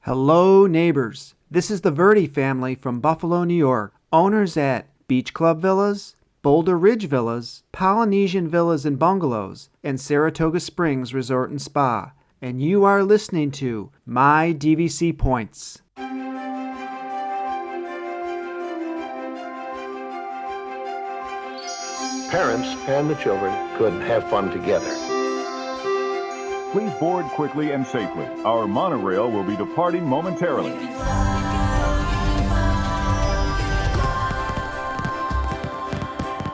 Hello, neighbors. This is the Verdi family from Buffalo, New York, owners at Beach Club Villas, Boulder Ridge Villas, Polynesian Villas and Bungalows, and Saratoga Springs Resort and Spa. And you are listening to My DVC Points. Parents and the children could have fun together. Please board quickly and safely. Our monorail will be departing momentarily.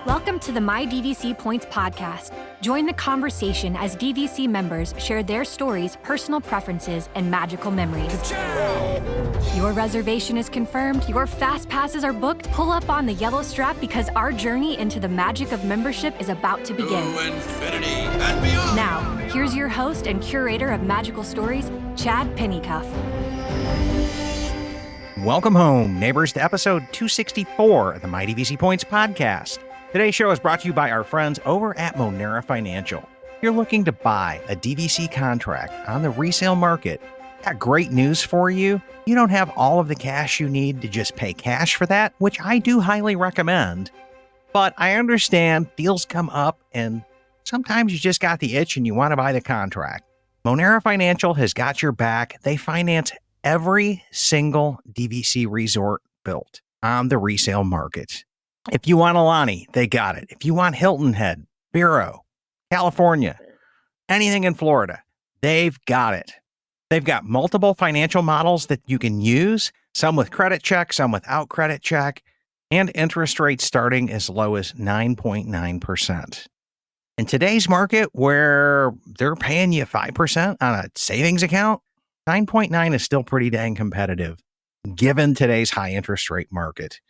Welcome to the My DVC Points podcast. Join the conversation as DVC members share their stories, personal preferences, and magical memories. Your reservation is confirmed, your fast passes are booked. Pull up on the yellow strap because our journey into the magic of membership is about to begin. To infinity and beyond. Now, here's your host and curator of magical stories, Chad Pennycuff. Welcome home, neighbors, to episode 264 of the My DVC Points podcast. Today's show is brought to you by our friends over at Monera Financial. If you're looking to buy a DVC contract on the resale market, got great news for you. You don't have all of the cash you need to just pay cash for that, which I do highly recommend. But I understand deals come up and sometimes you just got the itch and you want to buy the contract. Monera Financial has got your back. They finance every single DVC resort built on the resale market. If you want Alani, they got it. If you want Hilton Head, Vero, California, anything in Florida, they've got it. They've got multiple financial models that you can use, some with credit check, some without credit check, and interest rates starting as low as 9.9%. In today's market, where they're paying you 5% on a savings account, 9.9 is still pretty dang competitive, given today's high interest rate market.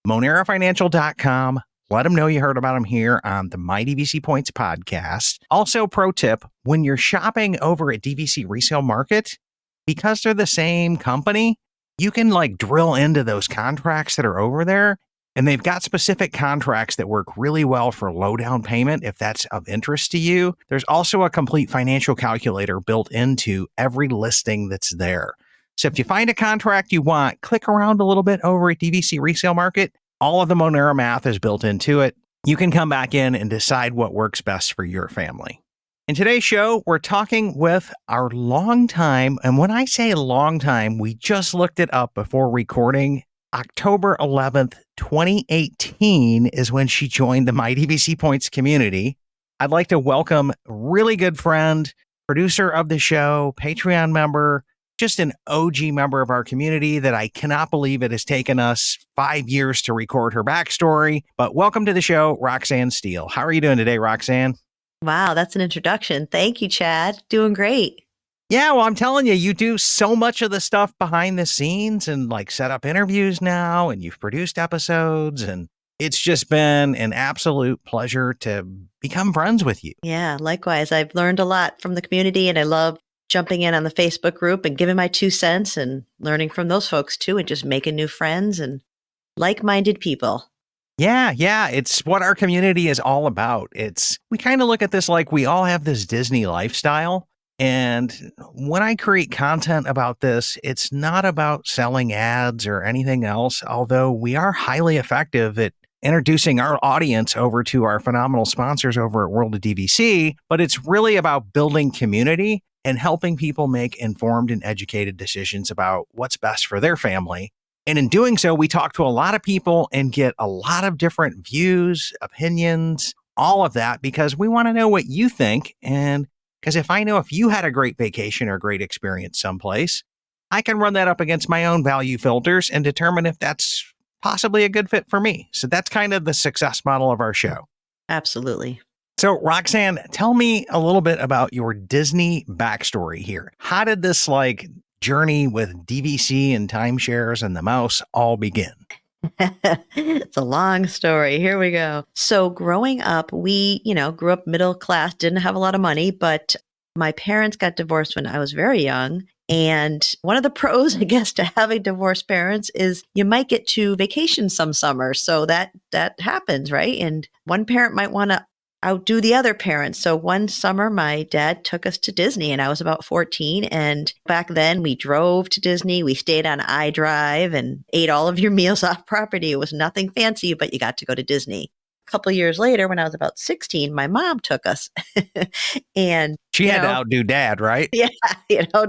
MoneraFinancial.com. Let them know you heard about them here on the My DVC Points podcast. Also, pro tip, when you're shopping over at DVC Resale Market, because they're the same company, you can drill into those contracts that are over there. And they've got specific contracts that work really well for low down payment if that's of interest to you. There's also a complete financial calculator built into every listing that's there. So if you find a contract you want, click around a little bit over at DVC Resale Market. All of the Monera math is built into it. You can come back in and decide what works best for your family. In today's show, we're talking with our longtime, and when I say long time, we just looked it up before recording. October 11th, 2018 is when she joined the My DVC Points community. I'd like to welcome really good friend, producer of the show, Patreon member, just an OG member of our community that I cannot believe it has taken us 5 years to record her backstory. But welcome to the show, Roxanne Steele. How are you doing today, Roxanne? Wow, that's an introduction. Thank you, Chad. Doing great. Yeah, well, I'm telling you, you do so much of the stuff behind the scenes and set up interviews now, and you've produced episodes, and it's just been an absolute pleasure to become friends with you. Yeah, likewise. I've learned a lot from the community, and I love jumping in on the Facebook group and giving my 2 cents and learning from those folks too, and just making new friends and like-minded people. Yeah, it's what our community is all about. We kind of look at this like we all have this Disney lifestyle. And when I create content about this, it's not about selling ads or anything else, although we are highly effective at introducing our audience over to our phenomenal sponsors over at World of DVC, but it's really about building community and helping people make informed and educated decisions about what's best for their family. And in doing so, we talk to a lot of people and get a lot of different views, opinions, all of that, because we want to know what you think. And because if I know if you had a great vacation or great experience someplace, I can run that up against my own value filters and determine if that's possibly a good fit for me. So that's kind of the success model of our show. Absolutely. So Roxanne, tell me a little bit about your Disney backstory here. How did this journey with DVC and timeshares and the mouse all begin? It's a long story. Here we go. So growing up, we, grew up middle class, didn't have a lot of money, but my parents got divorced when I was very young. And one of the pros, I guess, to having divorced parents is you might get to vacation some summer. So that happens, right? And one parent might want to outdo the other parents. So one summer, my dad took us to Disney and I was about 14. And back then we drove to Disney. We stayed on iDrive and ate all of your meals off property. It was nothing fancy, but you got to go to Disney. A couple of years later, when I was about 16, my mom took us. And she had to outdo dad, right? Yeah,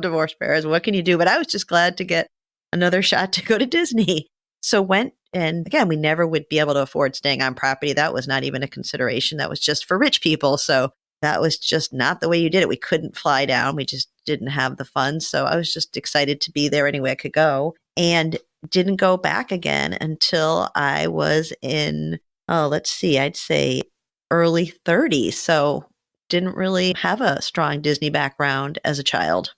divorce parents, what can you do? But I was just glad to get another shot to go to Disney. So went, and again, we never would be able to afford staying on property. That was not even a consideration. That was just for rich people. So that was just not the way you did it. We couldn't fly down. We just didn't have the funds. So I was just excited to be there any way I could go, and didn't go back again until I was in, I'd say early 30s. So didn't really have a strong Disney background as a child.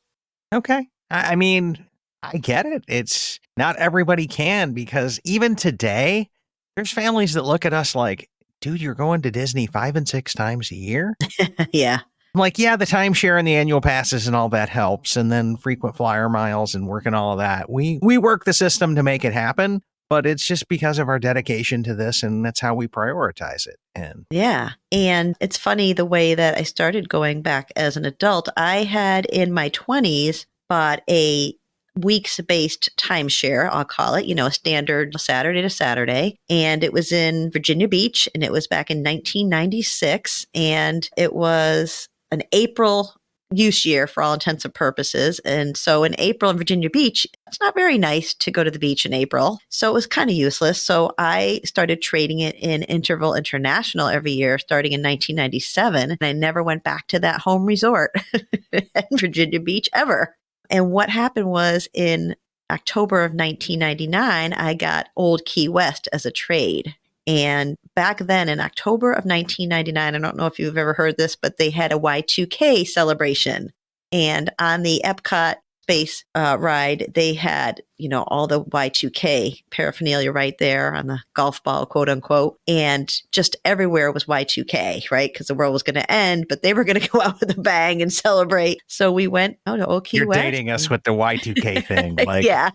Okay. I mean, I get it. It's not everybody can, because even today, there's families that look at us like, dude, you're going to Disney 5 and 6 times a year? Yeah. I'm like, yeah, the timeshare and the annual passes and all that helps. And then frequent flyer miles and working all of that. We work the system to make it happen, but it's just because of our dedication to this, and that's how we prioritize it. And yeah. And it's funny the way that I started going back as an adult. I had in my 20s bought a weeks-based timeshare, I'll call it, a standard Saturday to Saturday. And it was in Virginia Beach, and it was back in 1996. And it was an April use year for all intents and purposes. And so in April in Virginia Beach, it's not very nice to go to the beach in April. So it was kind of useless. So I started trading it in Interval International every year, starting in 1997. And I never went back to that home resort at Virginia Beach ever. And what happened was in October of 1999, I got Old Key West as a trade. And back then in October of 1999, I don't know if you've ever heard this, but they had a Y2K celebration. And on the Epcot space ride, they had, all the Y2K paraphernalia right there on the golf ball, quote unquote. And just everywhere was Y2K, right? Because the world was going to end, but they were going to go out with a bang and celebrate. So we went out to Old Key West. You're dating us with the Y2K thing. Like, yeah.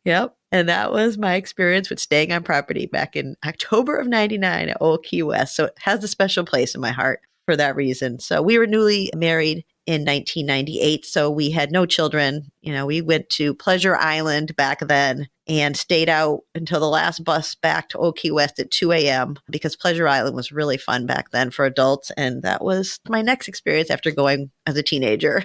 Yep. And that was my experience with staying on property back in October of 99 at Old Key West. So it has a special place in my heart for that reason. So we were newly married in 1998. So we had no children. We went to Pleasure Island back then and stayed out until the last bus back to Old Key West at 2 a.m. because Pleasure Island was really fun back then for adults. And that was my next experience after going as a teenager.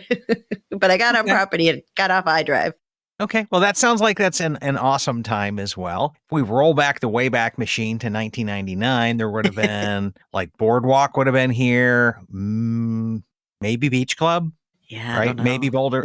But I got on property and got off iDrive. Okay. Well, that sounds like that's an awesome time as well. If we roll back the Wayback Machine to 1999, there would have been like Boardwalk would have been here. Maybe Beach Club. Yeah. Right. Maybe Boulder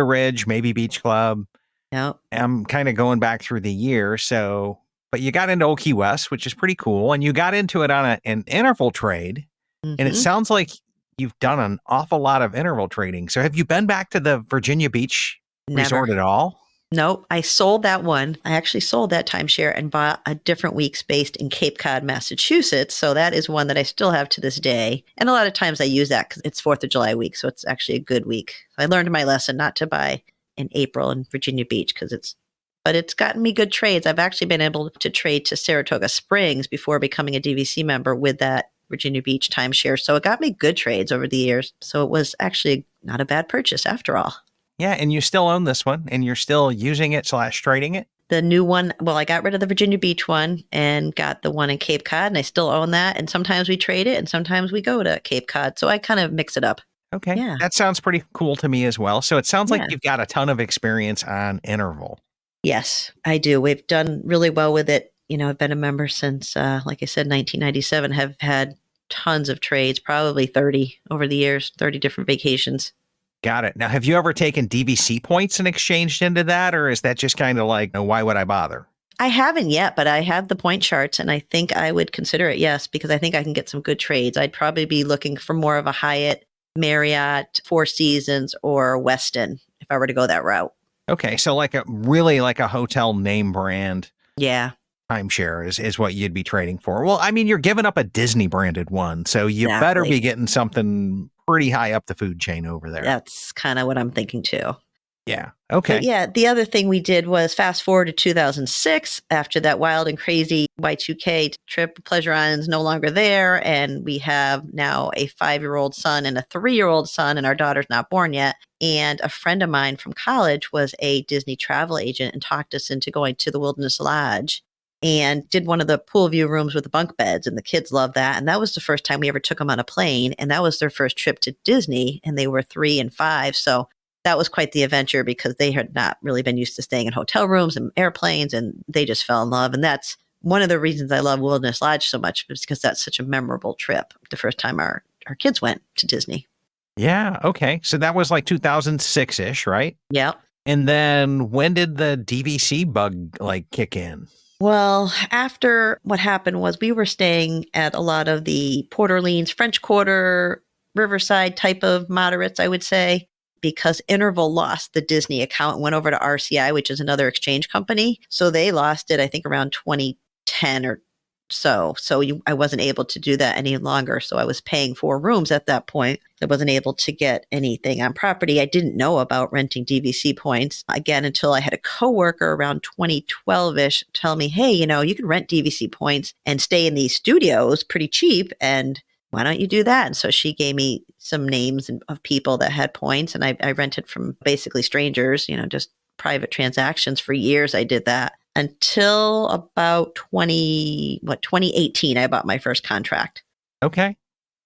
Ridge, maybe Beach Club. Yep. I'm kind of going back through the year. So, but you got into Old Key West, which is pretty cool. And you got into it on an interval trade. Mm-hmm. And it sounds like you've done an awful lot of interval trading. So have you been back to the Virginia Beach resort at all? No, I sold that one. I actually sold that timeshare and bought a different weeks based in Cape Cod, Massachusetts. So that is one that I still have to this day. And a lot of times I use that because it's 4th of July week. So it's actually a good week. I learned my lesson not to buy in April in Virginia Beach but it's gotten me good trades. I've actually been able to trade to Saratoga Springs before becoming a DVC member with that Virginia Beach timeshare. So it got me good trades over the years. So it was actually not a bad purchase after all. Yeah, and you still own this one, and you're still using it / trading it? The new one, well, I got rid of the Virginia Beach one and got the one in Cape Cod, and I still own that. And sometimes we trade it, and sometimes we go to Cape Cod. So I kind of mix it up. Okay, yeah. That sounds pretty cool to me as well. So it sounds like you've got a ton of experience on interval. Yes, I do. We've done really well with it. I've been a member since, like I said, 1997, have had tons of trades, probably 30 over the years, 30 different vacations. Got it. Now, have you ever taken DVC points and exchanged into that, or is that just kind of like, why would I bother? I haven't yet, but I have the point charts, and I think I would consider it, yes, because I think I can get some good trades. I'd probably be looking for more of a Hyatt, Marriott, Four Seasons, or Westin if I were to go that route. Okay, so like a hotel name brand. Yeah. Timeshare is what you'd be trading for. Well, I mean, you're giving up a Disney branded one, so you better be getting something pretty high up the food chain over there. That's kind of what I'm thinking too. Yeah. So Okay. yeah, the other thing we did was fast forward to 2006 after that wild and crazy Y2K trip. Pleasure Island's no longer there. And we have now a 5-year-old son and a 3-year-old son, and our daughter's not born yet. And a friend of mine from college was a Disney travel agent and talked us into going to the Wilderness Lodge and did one of the pool view rooms with the bunk beds. And the kids loved that. And that was the first time we ever took them on a plane. And that was their first trip to Disney. And they were 3 and 5. So that was quite the adventure because they had not really been used to staying in hotel rooms and airplanes, and they just fell in love. And that's one of the reasons I love Wilderness Lodge so much, is because that's such a memorable trip. The first time our kids went to Disney. Yeah. Okay. So that was like 2006-ish, right? Yeah. And then when did the DVC bug like kick in? Well, after what happened was we were staying at a lot of the Port Orleans, French Quarter, Riverside type of moderates, I would say, because Interval lost the Disney account and went over to RCI, which is another exchange company. So they lost it, I think, around 2010 or so. So I wasn't able to do that any longer. So I was paying 4 rooms at that point. I wasn't able to get anything on property. I didn't know about renting DVC points again until I had a coworker around 2012-ish tell me, hey, you can rent DVC points and stay in these studios pretty cheap, and why don't you do that? And so she gave me some names of people that had points, and I rented from basically strangers, just private transactions for years. I did that until about 2018, I bought my first contract. Okay.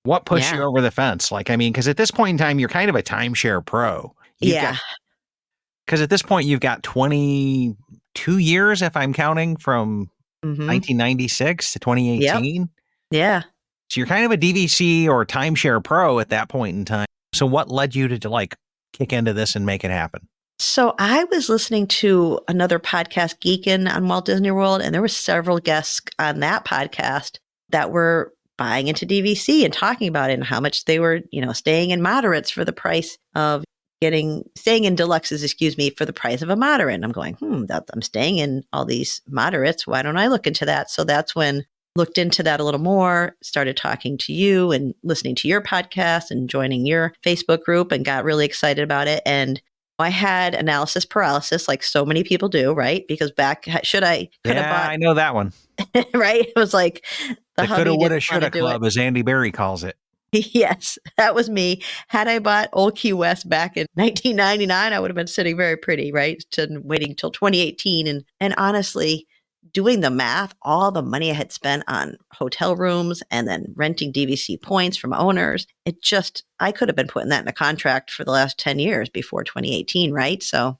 What pushed Yeah. you over the fence? Because at this point in time, you're kind of a timeshare pro. Because at this point, you've got 22 years, if I'm counting, from 1996 to 2018. Yep. Yeah. So you're kind of a DVC or timeshare pro at that point in time. So what led you to kick into this and make it happen? So I was listening to another podcast, Geekin' on Walt Disney World, and there were several guests on that podcast that were buying into DVC and talking about it and how much they were, staying in moderates for the price of staying in deluxes, for the price of a moderate. And I'm going, I'm staying in all these moderates. Why don't I look into that? So that's when looked into that a little more, started talking to you and listening to your podcast and joining your Facebook group, and got really excited about it. And I had analysis paralysis, like so many people do, right? Because could have bought. I know that one. Right? It was like the hubby coulda, woulda, didn't shoulda wanna do club, it. as Andy Berry calls it. Yes, that was me. Had I bought Old Key West back in 1999, I would have been sitting very pretty, right? Waiting till 2018. And honestly, doing the math, all the money I had spent on hotel rooms and then renting DVC points from owners, I could have been putting that in a contract for the last 10 years before 2018, right? So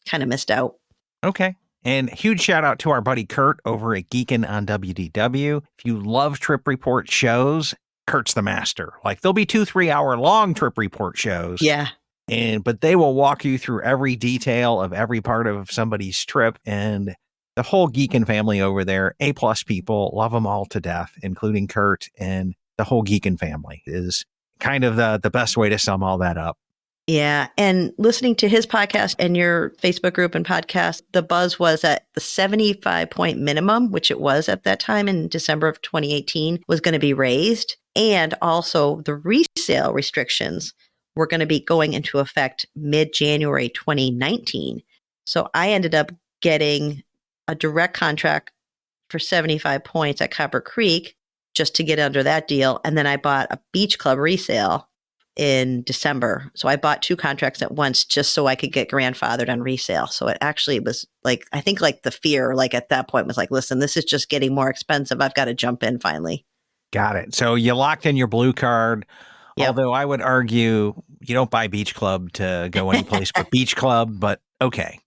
kind of missed out. Okay. And huge shout out to our buddy Kurt over at Geekin' on WDW. If you love trip report shows, Kurt's the master. They'll be 2-3 hour long trip report shows. Yeah. But they will walk you through every detail of every part of somebody's trip. And the whole Geekin' family over there, A+ people, love them all to death, including Kurt, and the whole Geekin' family is kind of the best way to sum all that up. Yeah. And listening to his podcast and your Facebook group and podcast, the buzz was at the 75 point minimum, which it was at that time in December of 2018, was going to be raised. And also the resale restrictions were going to be going into effect mid-January 2019. So I ended up getting a direct contract for 75 points at Copper Creek just to get under that deal. And then I bought a beach club resale in December. So I bought 2 contracts at once just so I could get grandfathered on resale. So it actually was I think the fear at that point was listen, this is just getting more expensive. I've got to jump in finally. Got it. So you locked in your blue card. Yep. Although I would argue you don't buy Beach Club to go anyplace but Beach Club, but okay.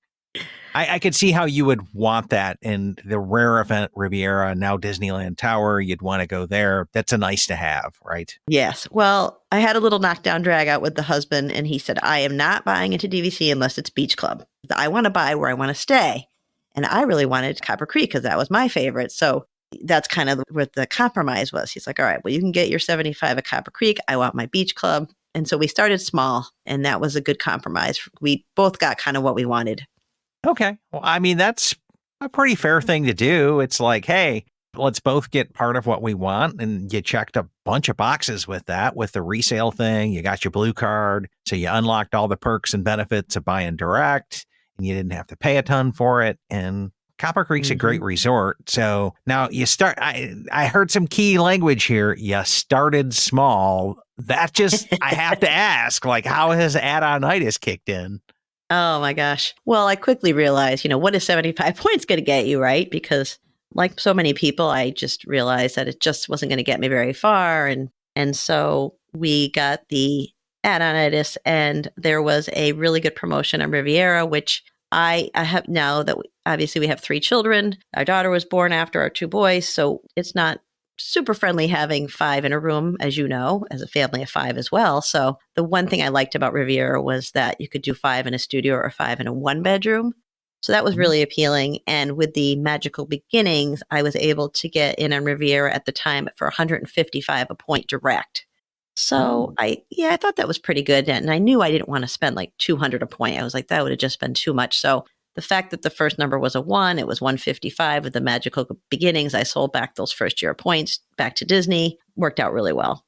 I could see how you would want that in the rare event Riviera, now Disneyland Tower. You'd want to go there. That's a nice to have, right? Yes. Well, I had a little knockdown drag out with the husband, and he said, I am not buying into DVC unless it's Beach Club. I want to buy where I want to stay. And I really wanted Copper Creek because that was my favorite. So that's kind of what the compromise was. He's like, all right, well, you can get your 75 at Copper Creek. I want my Beach Club. And so we started small, and that was a good compromise. We both got kind of what we wanted. Okay. Well, that's a pretty fair thing to do. It's like, hey, let's both get part of what we want. And you checked a bunch of boxes with that, with the resale thing. You got your blue card. So you unlocked all the perks and benefits of buying direct, and you didn't have to pay a ton for it. And Copper Creek's a great resort. So now you start, I heard some key language here. You started small. That just, I have to ask, like, how has add-on-itis kicked in? Oh my gosh. Well, I quickly realized, what is 75 points going to get you, right? Because like so many people, I just realized that it just wasn't going to get me very far. And so we got the add-on-itis, and there was a really good promotion on Riviera, which I have now that obviously we have 3 children. Our daughter was born after our 2 boys. So it's not super friendly having 5 in a room, as you know, as a family of 5 as well. So the one thing I liked about Riviera was that you could do 5 in a studio or 5 in a 1-bedroom. So that was really appealing. And with the Magical Beginnings, I was able to get in on Riviera at the time for 155 a point direct. So I thought that was pretty good. And I knew I didn't want to spend like 200 a point. I was like, that would have just been too much. So the fact that the first number was a 1, it was 155 with the Magical Beginnings. I sold back those first year points back to Disney, worked out really well.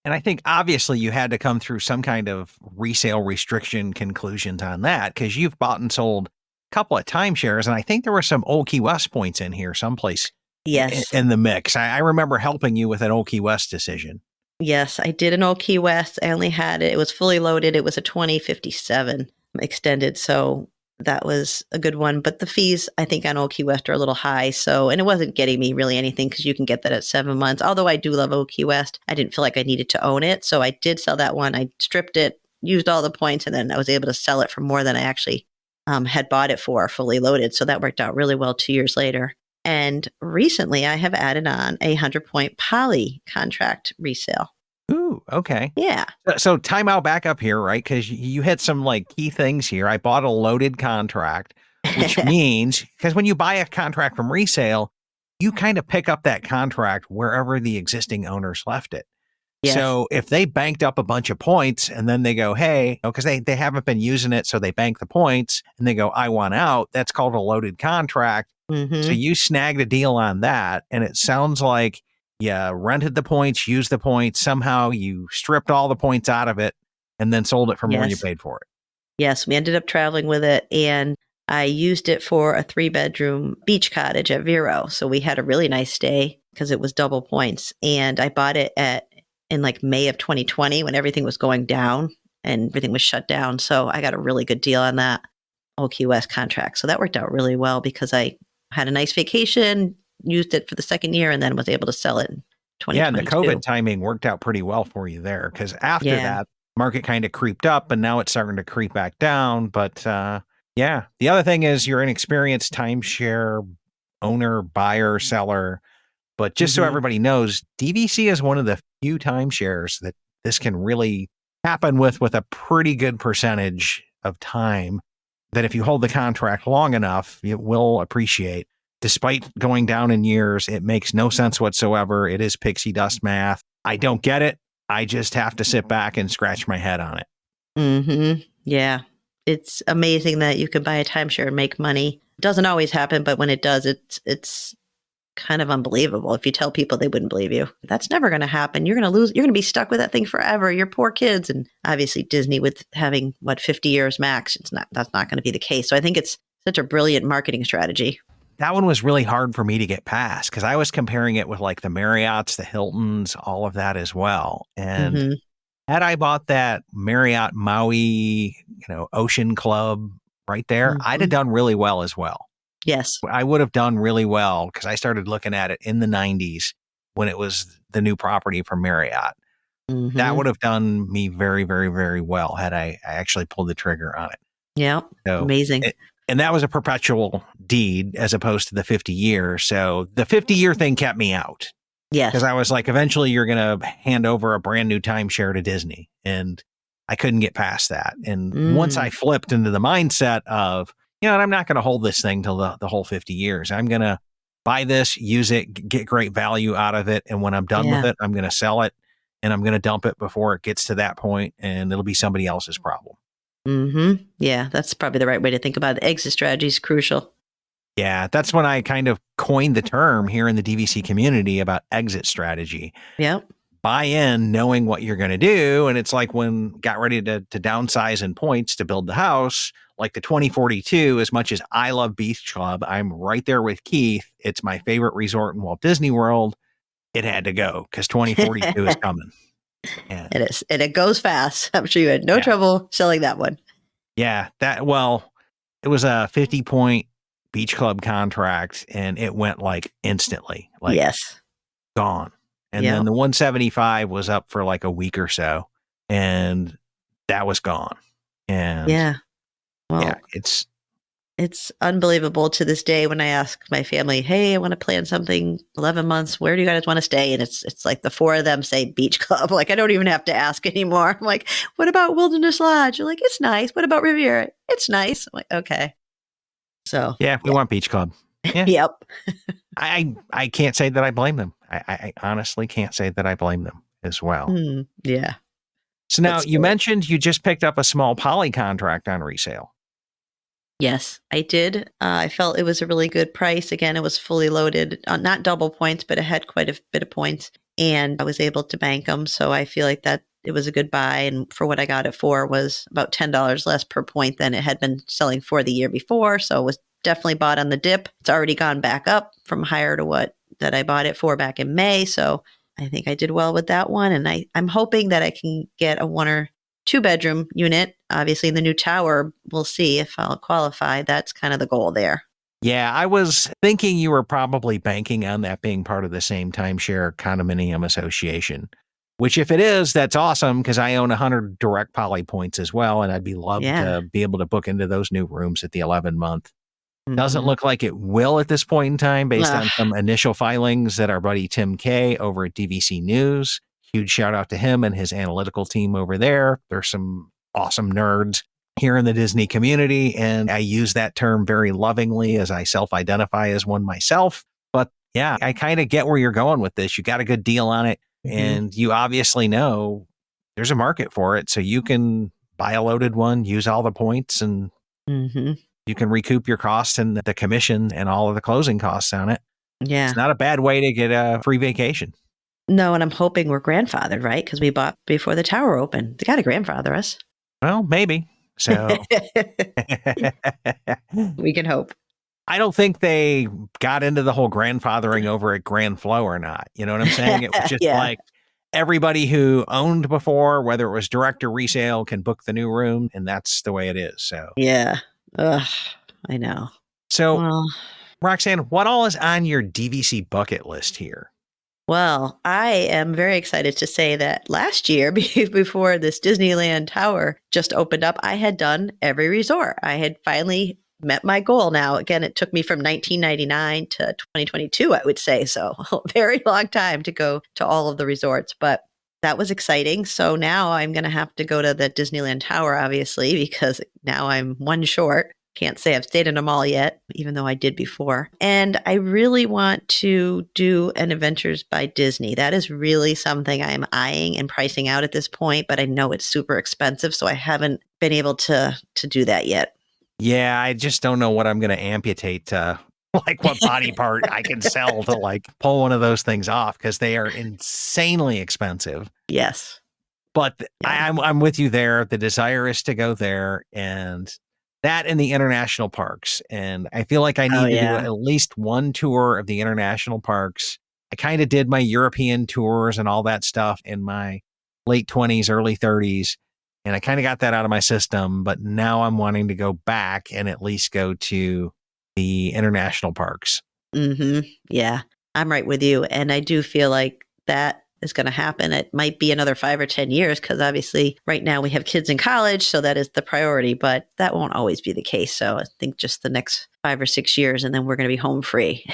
And I think obviously you had to come through some kind of resale restriction conclusions on that, because you've bought and sold a couple of timeshares. And I think there were some Old Key West points in here someplace in the mix. I remember helping you with an Old Key West decision. Yes, I did an Old Key West. I only had it. It was fully loaded. It was a 2057 extended. So that was a good one. But the fees, I think, on Old Key West are a little high. So, and it wasn't getting me really anything because you can get that at 7 months. Although I do love Old Key West, I didn't feel like I needed to own it. So I did sell that one. I stripped it, used all the points, and then I was able to sell it for more than I actually had bought it for fully loaded. So that worked out really well 2 years later. And recently I have added on a 100-point poly contract resale. Ooh, okay. Yeah. So time out back up here, right? Because you hit some like key things here. I bought a loaded contract, which means, because when you buy a contract from resale, you kind of pick up that contract wherever the existing owners left it. Yes. So if they banked up a bunch of points and then they go, hey, because they haven't been using it, so they bank the points and they go, I want out, that's called a loaded contract. So you snagged a deal on that. And it sounds like you rented the points, used the points. Somehow you stripped all the points out of it and then sold it for more than you paid for it. Yes, we ended up traveling with it. And I used it for a 3-bedroom beach cottage at Vero. So we had a really nice stay because it was double points. And I bought it in like May of 2020 when everything was going down and everything was shut down. So I got a really good deal on that Old Key West contract. So that worked out really well because I had a nice vacation, used it for the second year, and then was able to sell it in 2022. Yeah, and the COVID timing worked out pretty well for you there, because after that, market kind of creeped up, and now it's starting to creep back down. But the other thing is you're an experienced timeshare owner, buyer, seller. But just so everybody knows, DVC is one of the few timeshares that this can really happen with a pretty good percentage of time, that if you hold the contract long enough, it will appreciate. Despite going down in years, it makes no sense whatsoever. It is pixie dust math. I don't get it. I just have to sit back and scratch my head on it. Yeah. It's amazing that you can buy a timeshare and make money. It doesn't always happen, but when it does, it's kind of unbelievable. If you tell people, they wouldn't believe you. That's never going to happen. You're going to lose. You're going to be stuck with that thing forever. Your poor kids. And obviously Disney, with having 50 years max, that's not going to be the case. So I think it's such a brilliant marketing strategy. That one was really hard for me to get past because I was comparing it with like the Marriotts, the Hiltons, all of that as well. And had I bought that Marriott Maui, Ocean Club right there, I'd have done really well as well. Yes. I would have done really well because I started looking at it in the 90s when it was the new property for Marriott. That would have done me very, very, very well had I actually pulled the trigger on it. Yeah. So amazing. And that was a perpetual deed as opposed to the 50 years. So the 50-year thing kept me out. Yes. Because I was like, eventually you're going to hand over a brand new timeshare to Disney. And I couldn't get past that. And once I flipped into the mindset of, I'm not going to hold this thing till the whole 50 years. I'm going to buy this, use it, get great value out of it. And when I'm done with it, I'm going to sell it and I'm going to dump it before it gets to that point, and it'll be somebody else's problem. Yeah, that's probably the right way to think about it. Exit strategy is crucial. Yeah, that's when I kind of coined the term here in the DVC community about exit strategy. Yep. Buy in knowing what you're going to do. And it's like when got ready to downsize in points to build the house, like the 2042, as much as I love Beach Club, I'm right there with Keith. It's my favorite resort in Walt Disney World. It had to go because 2042 is coming. And It is. And it goes fast. I'm sure you had no trouble selling that one. yeah, it was a 50-point Beach Club contract and it went like instantly, like Yes. gone. And then the 175 was up for like a week or so and that was gone. And Well, it's unbelievable to this day when I ask my family, hey, I want to plan something 11 months. Where do you guys want to stay? And it's like the four of them say Beach Club. Like, I don't even have to ask anymore. I'm like, what about Wilderness Lodge? You're like, it's nice. What about Riviera? It's nice. I'm like, okay. So yeah, we want Beach Club. Yeah. Yep. I can't say that I blame them. I honestly can't say that I blame them as well. Yeah. So now you mentioned you just picked up a small poly contract on resale. Yes, I did. I felt it was a really good price. Again, it was fully loaded, not double points, but it had quite a bit of points. And I was able to bank them. So I feel like that it was a good buy. And for what I got it for was about $10 less per point than it had been selling for the year before. So it was definitely bought on the dip. It's already gone back up from higher to what that I bought it for back in May. So I think I did well with that one. And I'm hoping that I can get a 1 or 2 bedroom unit. Obviously, in the new tower, we'll see if I'll qualify. That's kind of the goal there. Yeah, I was thinking you were probably banking on that being part of the same timeshare condominium association, which if it is, that's awesome because I own 100 direct poly points as well. And I'd be loved to be able to book into those new rooms at the 11-month. Doesn't look like it will at this point in time based on some initial filings that our buddy Tim Kay over at DVC News. Huge shout out to him and his analytical team over there. There's some awesome nerds here in the Disney community. And I use that term very lovingly as I self-identify as one myself. But yeah, I kind of get where you're going with this. You got a good deal on it. And you obviously know there's a market for it. So you can buy a loaded one, use all the points, and you can recoup your costs and the commission and all of the closing costs on it. Yeah. It's not a bad way to get a free vacation. No, and I'm hoping we're grandfathered, right? Because we bought before the tower opened. They got to grandfather us. Well, maybe. So we can hope. I don't think they got into the whole grandfathering over at Grand Flow or not. You know what I'm saying? It was just like everybody who owned before, whether it was direct or resale, can book the new room. And that's the way it is. So yeah. Ugh, I know. So, Roxanne, what all is on your DVC bucket list here? Well, I am very excited to say that last year, before this Disneyland Tower just opened up, I had done every resort. I had finally met my goal. Now, again, it took me from 1999 to 2022, I would say. So a very long time to go to all of the resorts, but that was exciting. So now I'm going to have to go to the Disneyland Tower, obviously, because now I'm one short. Can't say I've stayed in them all yet, even though I did before. And I really want to do an Adventures by Disney. That is really something I'm eyeing and pricing out at this point, but I know it's super expensive, so I haven't been able to do that yet. Yeah, I just don't know what I'm going to amputate like what body part I can sell to like pull one of those things off because they are insanely expensive. Yes. But I'm with you there. The desire is to go there and that in the international parks. And I feel like I need to do at least one tour of the international parks. I kind of did my European tours and all that stuff in my late 20s, early 30s. And I kind of got that out of my system. But now I'm wanting to go back and at least go to the international parks. Yeah, I'm right with you. And I do feel like that is going to happen. It might be another 5 or 10 years because obviously right now we have kids in college, so that is the priority, but that won't always be the case. So I think just the next 5 or 6 years and then we're going to be home free.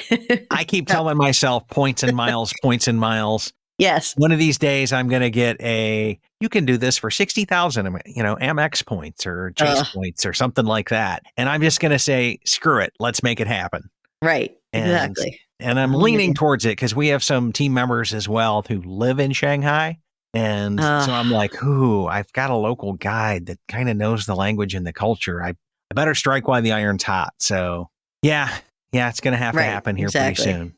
I keep telling myself points and miles, points and miles. Yes. One of these days I'm going to get you can do this for 60,000, Amex points or Chase points or something like that. And I'm just going to say, screw it. Let's make it happen. Right. Exactly. And I'm leaning towards it because we have some team members as well who live in Shanghai. And so I'm like, I've got a local guide that kind of knows the language and the culture. I better strike while the iron's hot. So yeah, Yeah, it's going to have to Right, happen here exactly. pretty soon.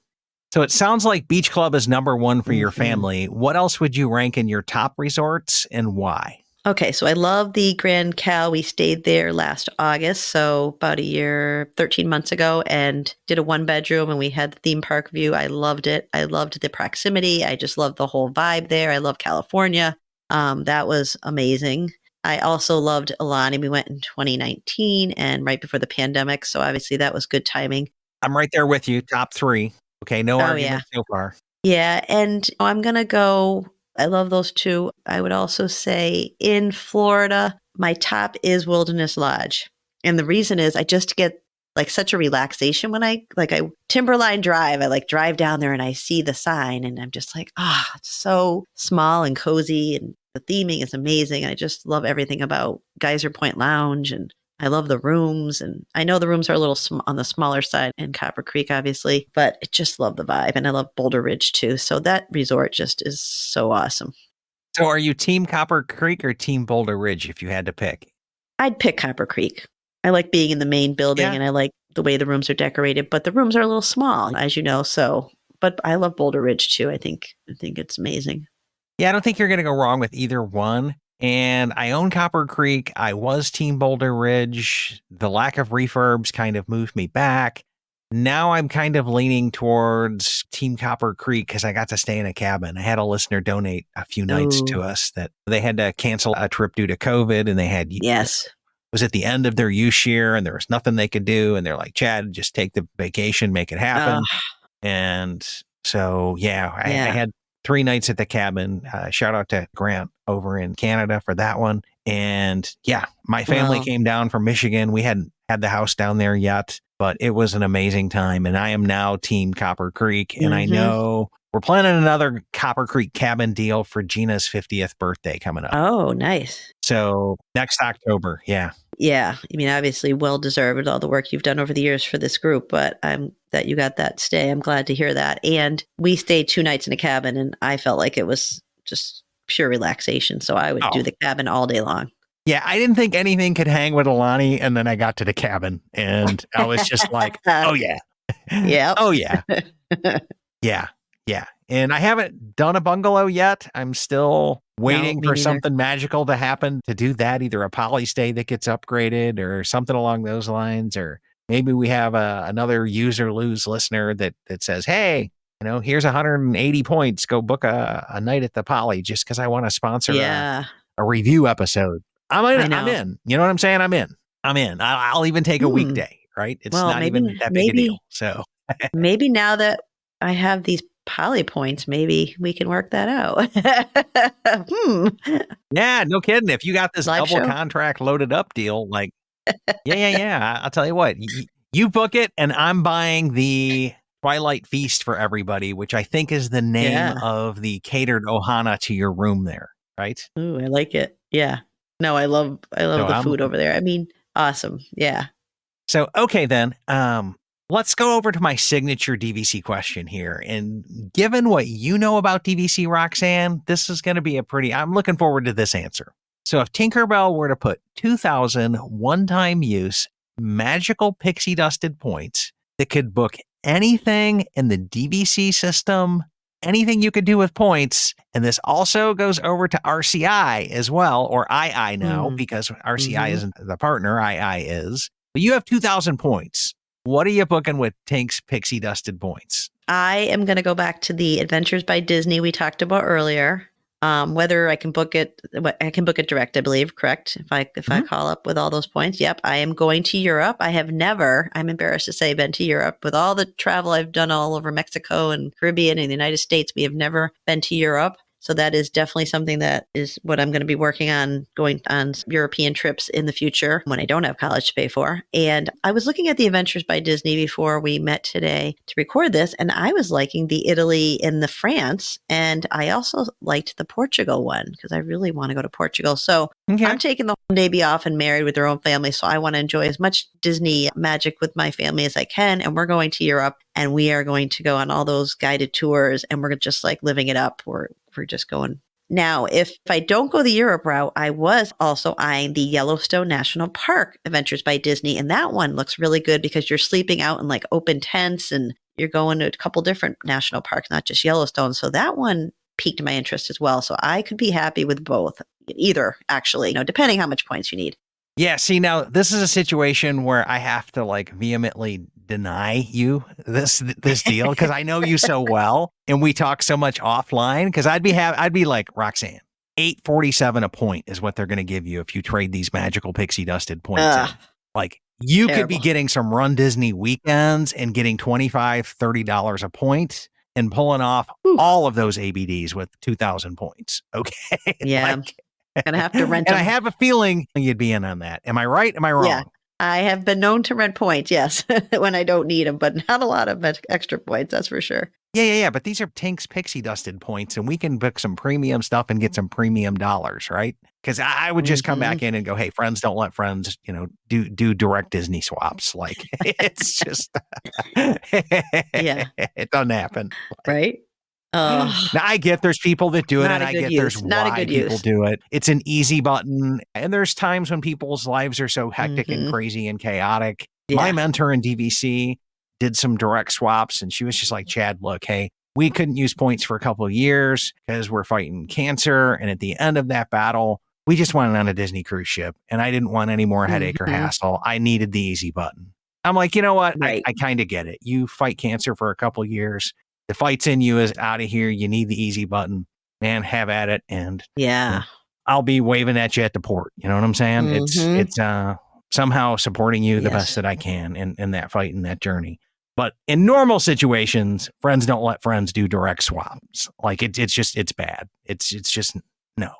So it sounds like Beach Club is number one for your Mhm. family. What else would you rank in your top resorts and why? Okay, so I love the Grand Cal. We stayed there last August, so about a year, 13 months ago, and did a one bedroom, and we had the theme park view. I loved it. I loved the proximity. I just loved the whole vibe there. I love California. That was amazing. I also loved Alani. We went in 2019 and right before the pandemic, so obviously that was good timing. I'm right there with you. Top three. Okay, no Oh, yeah. argument so far. Yeah, and I'm going to go. I love those two. I would also say in Florida, my top is Wilderness Lodge. And the reason is I just get like such a relaxation when I Timberline Drive. I like drive down there and I see the sign and I'm just like, it's so small and cozy and the theming is amazing. I just love everything about Geyser Point Lounge and I love the rooms, and I know the rooms are a little on the smaller side in Copper Creek, obviously, but I just love the vibe, and I love Boulder Ridge too. So that resort just is so awesome. So are you Team Copper Creek or Team Boulder Ridge if you had to pick? I'd pick Copper Creek. I like being in the main building, Yeah. and I like the way the rooms are decorated, but the rooms are a little small, as you know. So, but I love Boulder Ridge too. I think it's amazing. Yeah, I don't think you're going to go wrong with either one. And I own Copper Creek. I was Team Boulder Ridge. The lack of refurbs kind of moved me back. Now I'm kind of leaning towards Team Copper Creek because I got to stay in a cabin. I had a listener donate a few nights Ooh. to us that they had to cancel a trip due to COVID, and they had Yes. it was at the end of their use year and there was nothing they could do. And they're like, Chad, just take the vacation, make it happen. And so, yeah, I had 3 nights at the cabin. Shout out to Grant over in Canada for that one. And yeah, my family came down from Michigan. We hadn't had the house down there yet, but it was an amazing time. And I am now Team Copper Creek. And I know we're planning another Copper Creek cabin deal for Gina's 50th birthday coming up. Oh, nice. So next October. Yeah. Yeah. I mean, obviously well deserved with all the work you've done over the years for this group, but that you got that stay. I'm glad to hear that. And we stayed 2 nights in a cabin and I felt like it was just pure relaxation. So I would do the cabin all day long. Yeah, I didn't think anything could hang with Alani, and then I got to the cabin, and I was just like, oh, yeah. Yeah. Oh, yeah. Yeah. Yeah. And I haven't done a bungalow yet. I'm still waiting for something magical to happen to do that, either a poly stay that gets upgraded or something along those lines, or maybe we have another use or lose listener that says, hey, here's 180 points. Go book a night at the poly just because I want to sponsor a review episode. I'm in. You know what I'm saying? I'm in. I'll even take a weekday, right? It's not even that big a deal. So maybe now that I have these poly points, maybe we can work that out. Yeah, no kidding. If you got this Live double show? contract loaded up deal, like, yeah. I'll tell you what, you book it and I'm buying the Twilight Feast for everybody, which I think is the name of the catered ohana to your room there, right? Ooh, I like it. Yeah. No, I love the food over there. I mean, awesome. Yeah. So, okay, then, let's go over to my signature DVC question here. And given what you know about DVC, Roxanne, this is going to be I'm looking forward to this answer. So if Tinkerbell were to put 2,000 one-time use magical pixie dusted points that could book anything in the DVC system, anything you could do with points, and this also goes over to RCI as well, or II now, because RCI isn't the partner, II is. But you have 2,000 points. What are you booking with Tink's Pixie Dusted points? I am going to go back to the Adventures by Disney we talked about earlier. Whether I can book it direct, I believe, correct? If I call up with all those points. Yep. I am going to Europe. I have never, I'm embarrassed to say, been to Europe. With all the travel I've done all over Mexico and Caribbean and the United States, we have never been to Europe. So that is definitely something that is what I'm going to be working on, going on European trips in the future when I don't have college to pay for. And I was looking at the Adventures by Disney before we met today to record this, and I was liking the Italy and the France, and I also liked the Portugal one because I really want to go to Portugal. So I'm taking the whole Navy off and married with their own family, so I want to enjoy as much Disney magic with my family as I can, and we're going to Europe, and we are going to go on all those guided tours, and we're just like living it up. We're just going Now, if I don't go the Europe route, I was also eyeing the Yellowstone National Park Adventures by Disney. And that one looks really good because you're sleeping out in like open tents and you're going to a couple different national parks, not just Yellowstone. So that one piqued my interest as well. So I could be happy with both, either actually, depending how much points you need. Yeah, see, now this is a situation where I have to like vehemently deny you this deal because I know you so well and we talk so much offline because I'd be like, Roxanne, $8.47 a point is what they're going to give you if you trade these magical pixie dusted points in. Like you could be getting some Run Disney weekends and getting $25, $30 a point and pulling off all of those ABDs with 2,000 points. Okay. Yeah. Gonna have to rent and them. I have a feeling you'd be in on that. Am I right? Am I wrong? Yeah. I have been known to rent points, yes, when I don't need them, but not a lot of extra points, that's for sure. Yeah. But these are Tink's pixie dusted points, and we can book some premium stuff and get some premium dollars, right? Because I would just come back in and go, hey, friends don't let friends, do direct Disney swaps. Like it's just, Yeah, it doesn't happen. Right? Now I get there's people that do it, Not and a I good get use. there's Not a why good people use. do it. It's an easy button, and there's times when people's lives are so hectic and crazy and chaotic. Yeah. My mentor in DVC did some direct swaps, and she was just like, Chad, look, hey, we couldn't use points for a couple of years because we're fighting cancer, and at the end of that battle, we just went on a Disney cruise ship, and I didn't want any more headache or hassle. I needed the easy button. I'm like, you know what? Right. I kind of get it. You fight cancer for a couple of years. The fight's in you is out of here. You need the easy button, man. Have at it. And I'll be waving at you at the port. You know what I'm saying? It's somehow supporting you the best that I can in that fight and that journey. But in normal situations, friends don't let friends do direct swaps. Like it's bad. It's just no.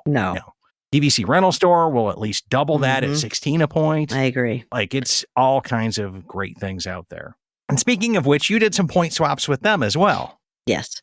DVC rental store will at least double that at 16 a point. I agree. Like it's all kinds of great things out there. And speaking of which, you did some point swaps with them as well. Yes,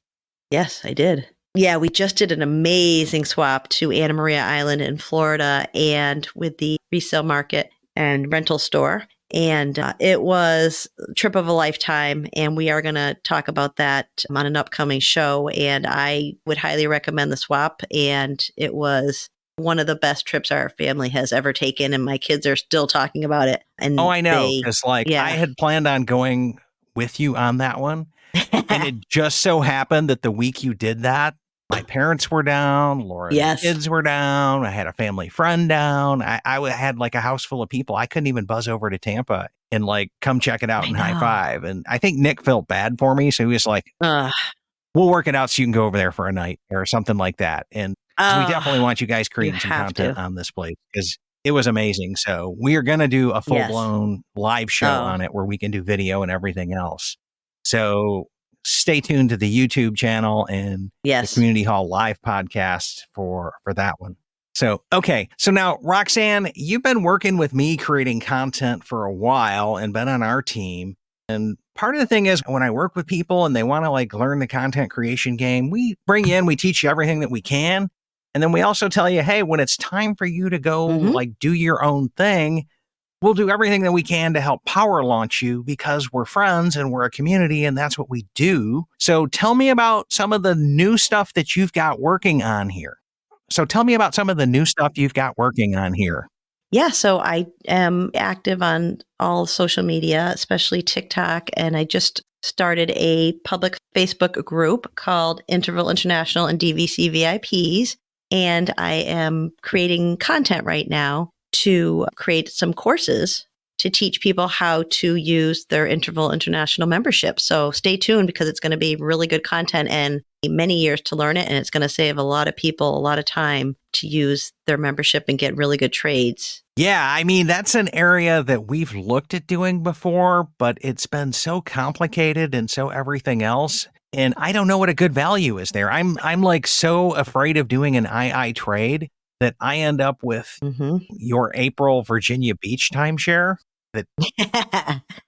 I did. Yeah, we just did an amazing swap to Anna Maria Island in Florida and with the resale market and rental store. And it was a trip of a lifetime. And we are going to talk about that on an upcoming show. And I would highly recommend the swap. And it was one of the best trips our family has ever taken. And my kids are still talking about it. And I know. Because I had planned on going with you on that one. And it just so happened that the week you did that, my parents were down, Laura's kids were down, I had a family friend down. I had like a house full of people. I couldn't even buzz over to Tampa and like come check it out and high five. And I think Nick felt bad for me. So he was like, we'll work it out so you can go over there for a night or something like that. And we definitely want you guys creating some content on this place because it was amazing. So we are going to do a full-blown live show on it where we can do video and everything else. So stay tuned to the YouTube channel and the Community Hall live podcast for that one. So, okay. So now, Roxanne, you've been working with me creating content for a while and been on our team. And part of the thing is when I work with people and they want to like learn the content creation game, we bring you in, we teach you everything that we can. And then we also tell you, hey, when it's time for you to go like do your own thing, we'll do everything that we can to help power launch you because we're friends and we're a community and that's what we do. So tell me about some of the new stuff that you've got working on here. Yeah, so I am active on all social media, especially TikTok, and I just started a public Facebook group called Interval International and DVC VIPs, and I am creating content right now to create some courses to teach people how to use their Interval International membership. So stay tuned because it's going to be really good content and many years to learn it. And it's going to save a lot of people a lot of time to use their membership and get really good trades. Yeah, I mean, that's an area that we've looked at doing before, but it's been so complicated and so everything else. And I don't know what a good value is there. I'm like so afraid of doing an II trade that I end up with your April Virginia Beach timeshare that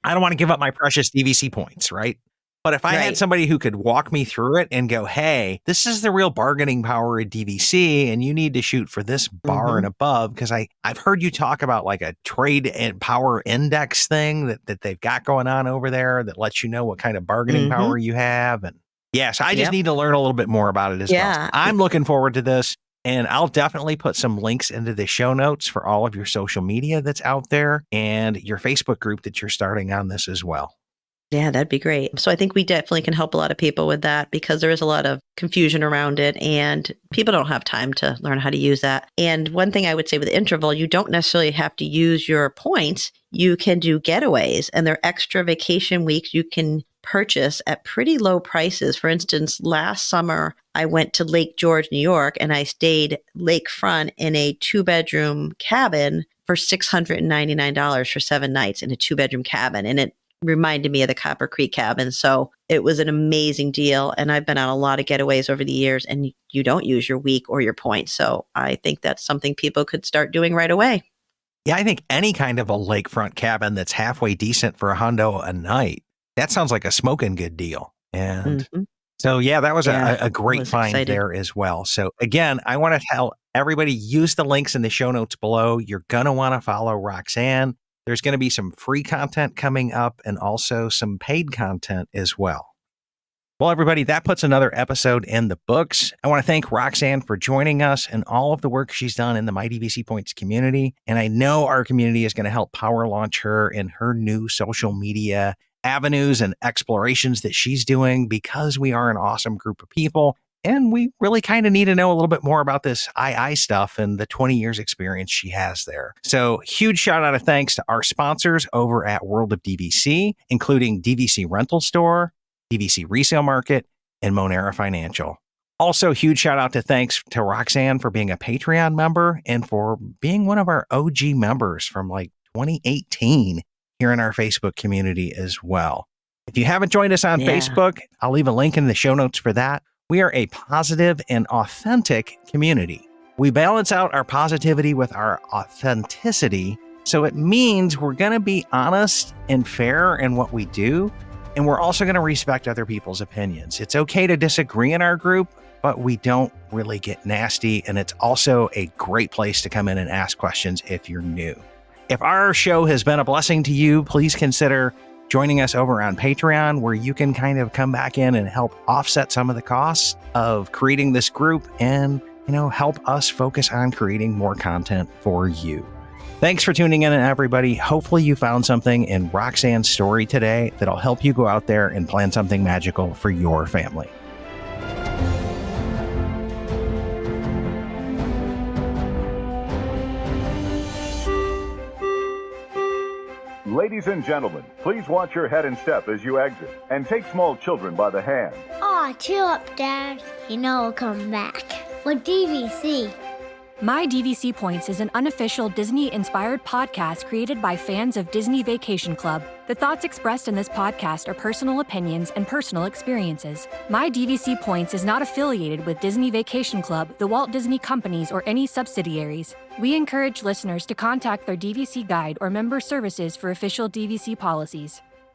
I don't want to give up my precious DVC points, right? But if I had somebody who could walk me through it and go, hey, this is the real bargaining power at DVC and you need to shoot for this bar and above, because I've heard you talk about like a trade and power index thing that they've got going on over there that lets you know what kind of bargaining power you have. And yes, I just need to learn a little bit more about it as well. I'm looking forward to this. And I'll definitely put some links into the show notes for all of your social media that's out there and your Facebook group that you're starting on this as well. Yeah, that'd be great. So I think we definitely can help a lot of people with that because there is a lot of confusion around it and people don't have time to learn how to use that. And one thing I would say with Interval, you don't necessarily have to use your points. You can do getaways and they're extra vacation weeks you can purchase at pretty low prices. For instance, last summer, I went to Lake George, New York, and I stayed lakefront in a 2-bedroom cabin for $699 for 7 nights in a 2-bedroom cabin. And it reminded me of the Copper Creek cabin. So it was an amazing deal. And I've been on a lot of getaways over the years and you don't use your week or your points. So I think that's something people could start doing right away. Yeah, I think any kind of a lakefront cabin that's halfway decent for $100 a night, that sounds like a smoking good deal. And so, yeah, that was a great find there as well. So again, I want to tell everybody, use the links in the show notes below. You're going to want to follow Roxanne. There's going to be some free content coming up and also some paid content as well. Well, everybody, that puts another episode in the books. I want to thank Roxanne for joining us and all of the work she's done in the My DVC Points community. And I know our community is going to help power launch her in her new social media avenues and explorations that she's doing because we are an awesome group of people. And we really kind of need to know a little bit more about this II stuff and the 20 years experience she has there. So huge shout out of thanks to our sponsors over at World of DVC, including DVC Rental Store, DVC Resale Market, and Monera Financial. Also, huge shout out to thanks to Roxanne for being a Patreon member and for being one of our OG members from like 2018 here in our Facebook community as well. If you haven't joined us on Facebook, I'll leave a link in the show notes for that. We are a positive and authentic community. We balance out our positivity with our authenticity. So it means we're going to be honest and fair in what we do. And we're also going to respect other people's opinions. It's okay to disagree in our group, but we don't really get nasty. And it's also a great place to come in and ask questions if you're new. If our show has been a blessing to you, please consider joining us over on Patreon, where you can kind of come back in and help offset some of the costs of creating this group and, help us focus on creating more content for you. Thanks for tuning in, everybody. Hopefully you found something in Roxanne's story today that'll help you go out there and plan something magical for your family. Ladies and gentlemen, please watch your head and step as you exit, and take small children by the hand. Aw, chill up, Dad. You know I'll come back. With DVC. My DVC Points is an unofficial Disney-inspired podcast created by fans of Disney Vacation Club. The thoughts expressed in this podcast are personal opinions and personal experiences. My DVC Points is not affiliated with Disney Vacation Club, the Walt Disney Companies, or any subsidiaries. We encourage listeners to contact their DVC guide or member services for official DVC policies.